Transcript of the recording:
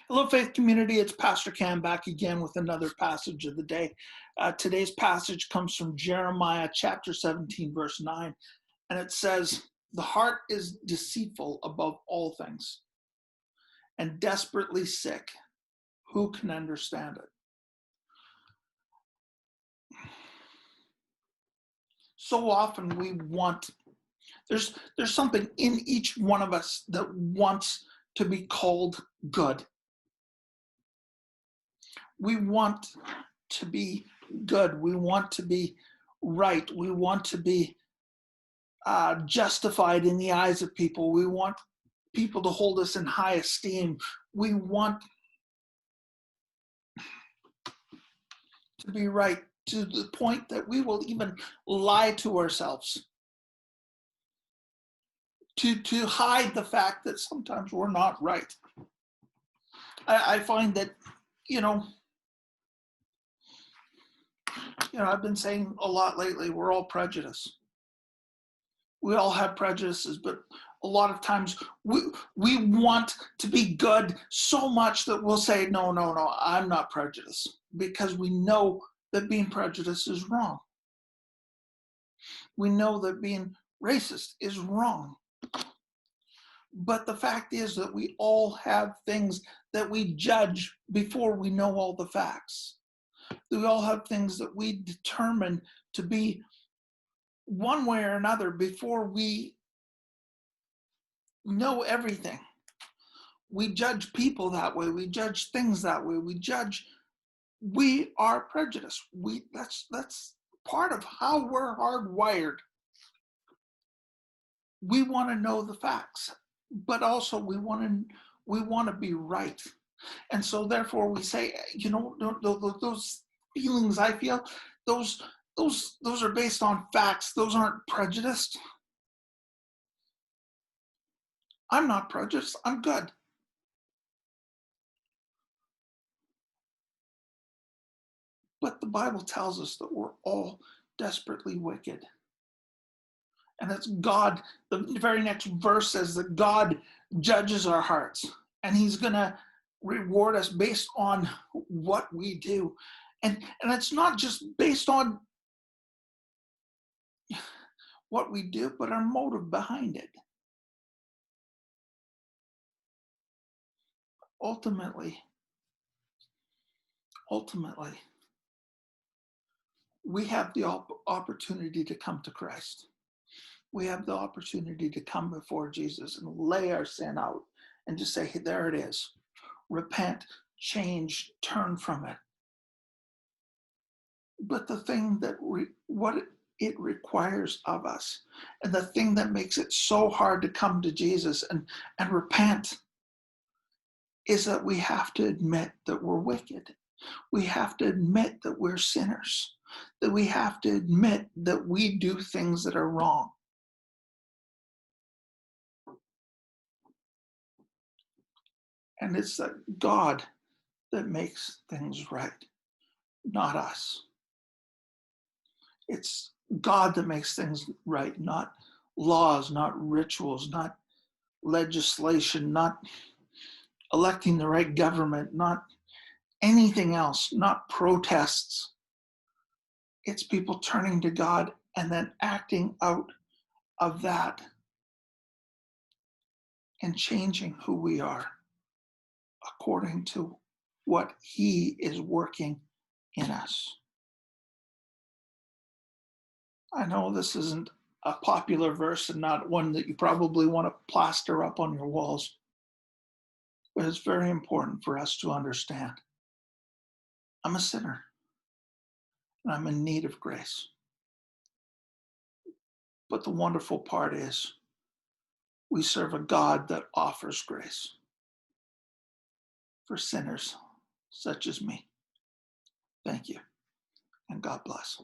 Hello, Faith Community. It's Pastor Cam back again with another passage of the day. Today's passage comes from Jeremiah chapter 17, verse 9, and it says, "The heart is deceitful above all things and desperately sick. Who can understand it?" So often there's something in each one of us that wants to be called good. We want to be good. We want to be right. We want to be justified in the eyes of people. We want people to hold us in high esteem. We want to be right to the point that we will even lie to ourselves to hide the fact that sometimes we're not right. I find that, I've been saying a lot lately, we're all prejudiced. We all have prejudices, but a lot of times we want to be good so much that we'll say, no, I'm not prejudiced, because we know that being prejudiced is wrong. We know that being racist is wrong. But the fact is that we all have things that we judge before we know all the facts. We all have things that we determine to be one way or another before we know everything. We judge people that way. We judge things that way. We are prejudiced. That's part of how we're hardwired. We want to know the facts, but also we want to be right. And so therefore we say, those feelings I feel, those are based on facts. Those aren't prejudiced. I'm not prejudiced. I'm good. But the Bible tells us that we're all desperately wicked. And it's God, the very next verse says that God judges our hearts, and he's going to reward us based on what we do. And it's not just based on what we do, but our motive behind it. Ultimately, we have the opportunity to come to Christ. We have the opportunity to come before Jesus and lay our sin out and just say, hey, there it is. Repent, change, turn from it. But the thing that what it requires of us, and the thing that makes it so hard to come to Jesus and repent, is that we have to admit that we're wicked. We have to admit that we're sinners, that we have to admit that we do things that are wrong. And it's that God that makes things right, not us. It's God that makes things right, not laws, not rituals, not legislation, not electing the right government, not anything else, not protests. It's people turning to God and then acting out of that and changing who we are according to what he is working in us. I know this isn't a popular verse and not one that you probably want to plaster up on your walls, but it's very important for us to understand. I'm a sinner, and I'm in need of grace. But the wonderful part is we serve a God that offers grace for sinners such as me. Thank you, and God bless.